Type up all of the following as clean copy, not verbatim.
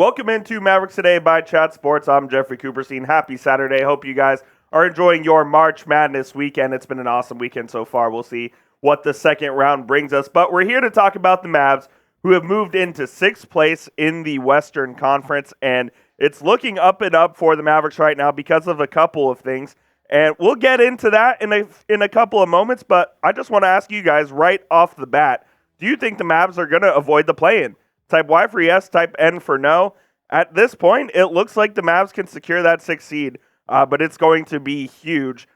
Welcome into Mavericks Today by Chat Sports. I'm Jeffrey Cooperstein. Happy Saturday. Hope you guys are enjoying your March Madness weekend. It's been an awesome weekend so far. We'll see what the second round brings us. But we're here to talk about the Mavs, who have moved into sixth place in the Western Conference. And it's looking up and up for the Mavericks right now because of a couple of things. And we'll get into that in a couple of moments. But I just want to ask you guys right off the bat, do you think the Mavs are going to avoid the play-in? Type Y for yes, type N for no. At this point, it looks like the Mavs can secure that sixth seed, but it's going to be huge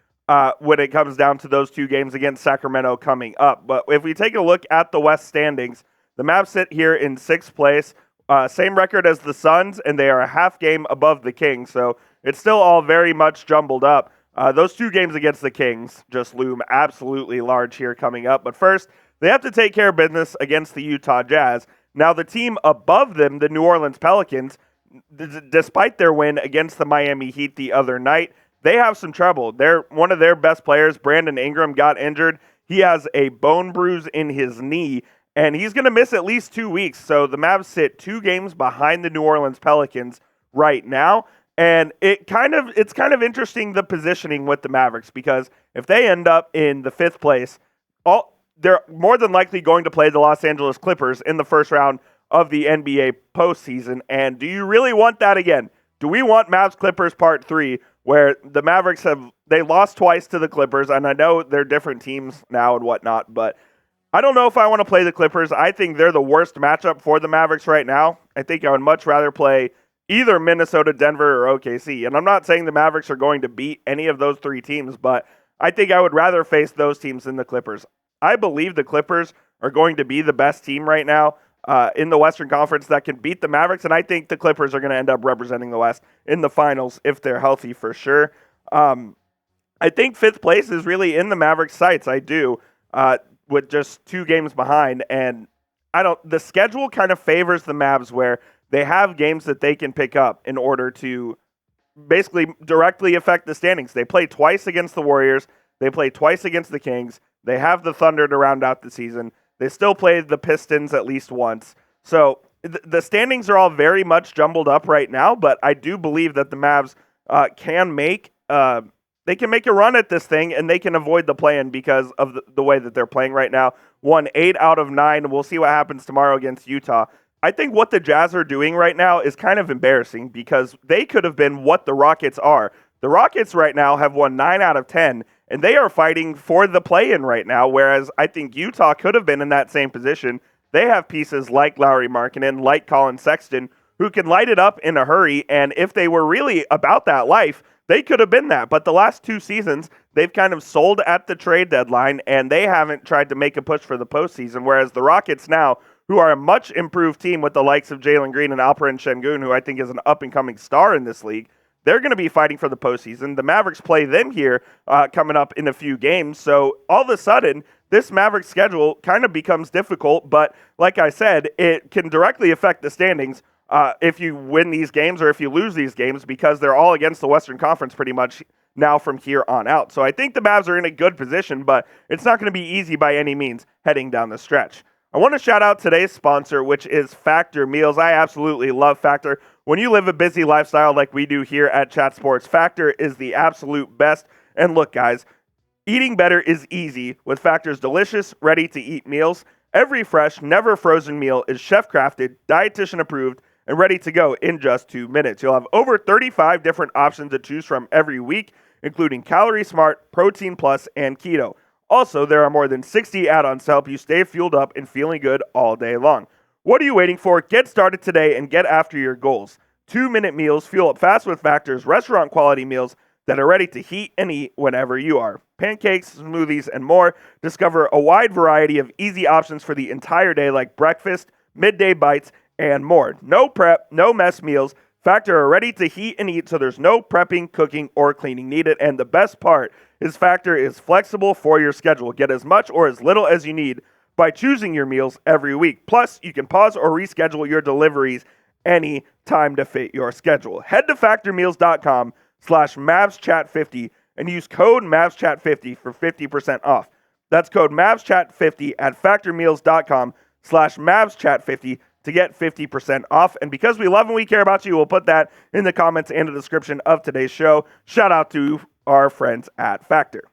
when it comes down to those two games against Sacramento coming up. But if we take a look at the West standings, the Mavs sit here in sixth place, same record as the Suns, and they are a half game above the Kings. So it's still all very much jumbled up. Those two games against the Kings just loom absolutely large here coming up. But first, they have to take care of business against the Utah Jazz. Now, the team above them, the New Orleans Pelicans, despite their win against the Miami Heat the other night, they have some trouble. One of their best players, Brandon Ingram, got injured. He has a bone bruise in his knee, and he's going to miss at least 2 weeks. So the Mavs sit 2 games behind the New Orleans Pelicans right now. And it's kind of interesting, the positioning with the Mavericks, because if they end up in the 5th place, they're more than likely going to play the Los Angeles Clippers in the first round of the NBA postseason. And do you really want that again? Do we want Mavs Clippers Part 3, where the Mavericks they lost twice to the Clippers, and I know they're different teams now and whatnot, but I don't know if I want to play the Clippers. I think they're the worst matchup for the Mavericks right now. I think I would much rather play either Minnesota, Denver, or OKC. And I'm not saying the Mavericks are going to beat any of those 3 teams, but I think I would rather face those teams than the Clippers. I believe the Clippers are going to be the best team right now in the Western Conference that can beat the Mavericks, and I think the Clippers are going to end up representing the West in the finals if they're healthy for sure. I think 5th place is really in the Mavericks' sights. I do, with just 2 games behind, and the schedule kind of favors the Mavs where they have games that they can pick up in order to basically directly affect the standings. They play twice against the Warriors. They play twice against the Kings. They have the Thunder to round out the season. They still play the Pistons at least once. So the standings are all very much jumbled up right now, but I do believe that the Mavs can make a run at this thing, and they can avoid the play-in because of the way that they're playing right now. Won 8 out of 9. We'll see what happens tomorrow against Utah. I think what the Jazz are doing right now is kind of embarrassing because they could have been what the Rockets are. The Rockets right now have won 9 out of 10, and they are fighting for the play-in right now, whereas I think Utah could have been in that same position. They have pieces like Lauri Markkanen, like Colin Sexton, who can light it up in a hurry, and if they were really about that life, they could have been that. But the last 2 seasons, they've kind of sold at the trade deadline, and they haven't tried to make a push for the postseason, whereas the Rockets now, who are a much improved team with the likes of Jalen Green and Alperen Şengün, who I think is an up-and-coming star in this league, they're going to be fighting for the postseason. The Mavericks play them here coming up in a few games. So all of a sudden, this Mavericks schedule kind of becomes difficult. But like I said, it can directly affect the standings if you win these games or if you lose these games, because they're all against the Western Conference pretty much now from here on out. So I think the Mavs are in a good position, but it's not going to be easy by any means heading down the stretch. I want to shout out today's sponsor, which is Factor Meals. I absolutely love Factor. When you live a busy lifestyle like we do here at Chat Sports, Factor is the absolute best. And look, guys, eating better is easy with Factor's delicious, ready-to-eat meals. Every fresh, never frozen meal is chef-crafted, dietitian approved, and ready to go in just 2 minutes. You'll have over 35 different options to choose from every week, including Calorie Smart, Protein Plus, and Keto. Also, there are more than 60 add-ons to help you stay fueled up and feeling good all day long. What are you waiting for? Get started today and get after your goals. 2-minute meals fuel up fast with Factor's restaurant-quality meals that are ready to heat and eat whenever you are. Pancakes, smoothies, and more. Discover a wide variety of easy options for the entire day like breakfast, midday bites, and more. No prep, no mess meals. Factor are ready to heat and eat, so there's no prepping, cooking, or cleaning needed. And the best part is Factor is flexible for your schedule. Get as much or as little as you need by choosing your meals every week. Plus, you can pause or reschedule your deliveries any time to fit your schedule. Head to factormeals.com/MavsChat50 and use code MavsChat50 for 50% off. That's code MavsChat50 at factormeals.com/MavsChat50 to get 50% off. And because we love and we care about you, we'll put that in the comments and the description of today's show. Shout out to our friends at Factor.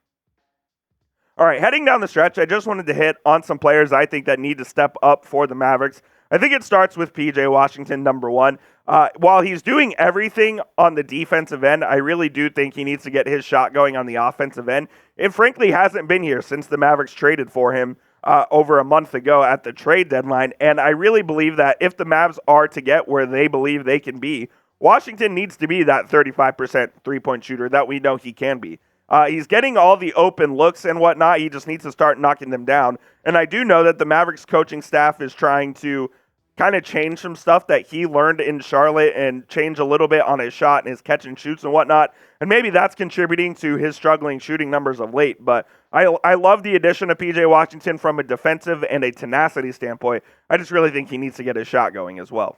All right, heading down the stretch, I just wanted to hit on some players I think that need to step up for the Mavericks. I think it starts with PJ Washington, number one. While he's doing everything on the defensive end, I really do think he needs to get his shot going on the offensive end. It frankly hasn't been here since the Mavericks traded for him over a month ago at the trade deadline. And I really believe that if the Mavs are to get where they believe they can be, Washington needs to be that 35% three-point shooter that we know he can be. He's getting all the open looks and whatnot. He just needs to start knocking them down. And I do know that the Mavericks coaching staff is trying to kind of change some stuff that he learned in Charlotte and change a little bit on his shot and his catch and shoots and whatnot. And maybe that's contributing to his struggling shooting numbers of late. But I love the addition of PJ Washington from a defensive and a tenacity standpoint. I just really think he needs to get his shot going as well.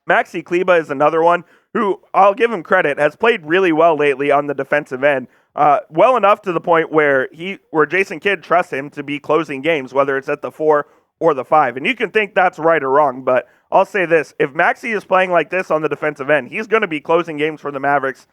Maxi Kleber is another one who, I'll give him credit, has played really well lately on the defensive end. Well enough to the point where Jason Kidd trusts him to be closing games, whether it's at the 4 or the 5. And you can think that's right or wrong, but I'll say this. If Maxi is playing like this on the defensive end, he's going to be closing games for the Mavericks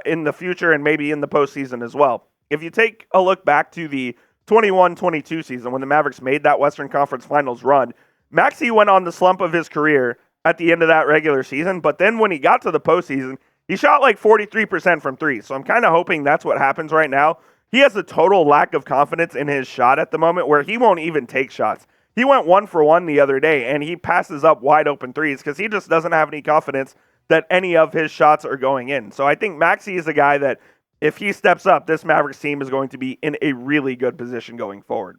in the future and maybe in the postseason as well. If you take a look back to the 21-22 season when the Mavericks made that Western Conference Finals run, Maxi went on the slump of his career at the end of that regular season, but then when he got to the postseason, he shot like 43% from three. So I'm kind of hoping that's what happens right now. He has a total lack of confidence in his shot at the moment where he won't even take shots. He went 1 for 1 the other day, and he passes up wide open threes because he just doesn't have any confidence that any of his shots are going in. So I think Maxi is a guy that if he steps up, this Mavericks team is going to be in a really good position going forward.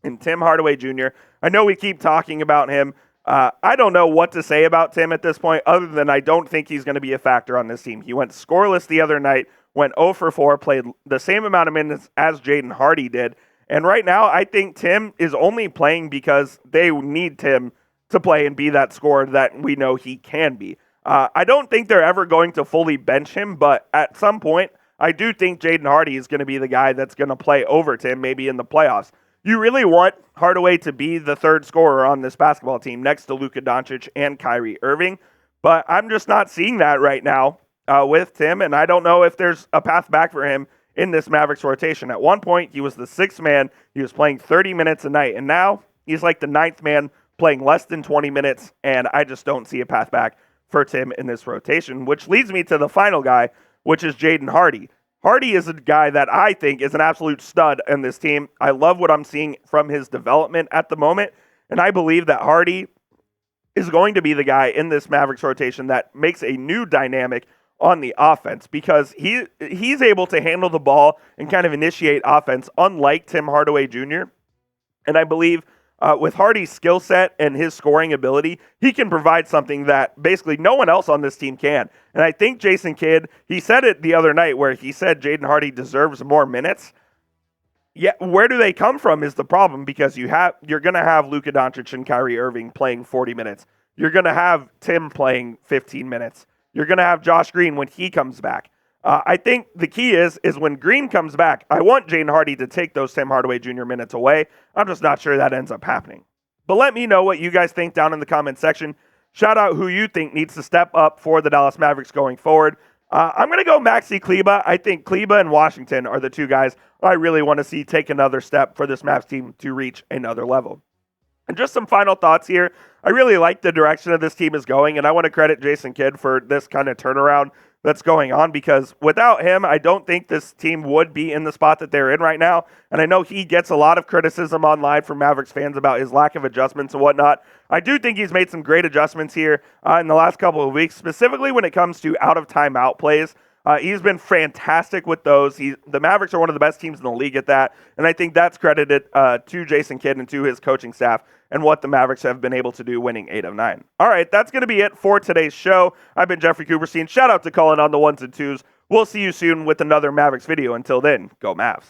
And Tim Hardaway Jr., I know we keep talking about him. I don't know what to say about Tim at this point other than I don't think he's going to be a factor on this team. He went scoreless the other night, went 0 for 4, played the same amount of minutes as Jaden Hardy did. And right now, I think Tim is only playing because they need Tim to play and be that scorer that we know he can be. I don't think they're ever going to fully bench him, but at some point, I do think Jaden Hardy is going to be the guy that's going to play over Tim, maybe in the playoffs. You really want Hardaway to be the third scorer on this basketball team next to Luka Doncic and Kyrie Irving, but I'm just not seeing that right now with Tim, and I don't know if there's a path back for him in this Mavericks rotation. At one point, he was the 6th man. He was playing 30 minutes a night, and now he's like the 9th man playing less than 20 minutes, and I just don't see a path back for Tim in this rotation, which leads me to the final guy, which is Jaden Hardy. Hardy is a guy that I think is an absolute stud in this team. I love what I'm seeing from his development at the moment, and I believe that Hardy is going to be the guy in this Mavericks rotation that makes a new dynamic on the offense because he's able to handle the ball and kind of initiate offense, unlike Tim Hardaway Jr. And I believe with Hardy's skill set and his scoring ability, he can provide something that basically no one else on this team can. And I think Jason Kidd, he said it the other night where he said Jaden Hardy deserves more minutes. Yeah, where do they come from is the problem because you're going to have Luka Doncic and Kyrie Irving playing 40 minutes. You're going to have Tim playing 15 minutes. You're going to have Josh Green when he comes back. I think the key is when Green comes back, I want Jaden Hardy to take those Tim Hardaway Jr. minutes away. I'm just not sure that ends up happening. But let me know what you guys think down in the comment section. Shout out who you think needs to step up for the Dallas Mavericks going forward. I'm going to go Maxi Kleber. I think Kleber and Washington are the two guys I really want to see take another step for this Mavs team to reach another level. And just some final thoughts here. I really like the direction that this team is going, and I want to credit Jason Kidd for this kind of turnaround that's going on because without him, I don't think this team would be in the spot that they're in right now. And I know he gets a lot of criticism online from Mavericks fans about his lack of adjustments and whatnot. I do think he's made some great adjustments here in the last couple of weeks, specifically when it comes to out-of-timeout plays. He's been fantastic with those. The Mavericks are one of the best teams in the league at that, and I think that's credited to Jason Kidd and to his coaching staff and what the Mavericks have been able to do winning 8 of 9. All right, that's going to be it for today's show. I've been Jeffrey Cooperstein. Shout out to Colin on the ones and twos. We'll see you soon with another Mavericks video. Until then, go Mavs.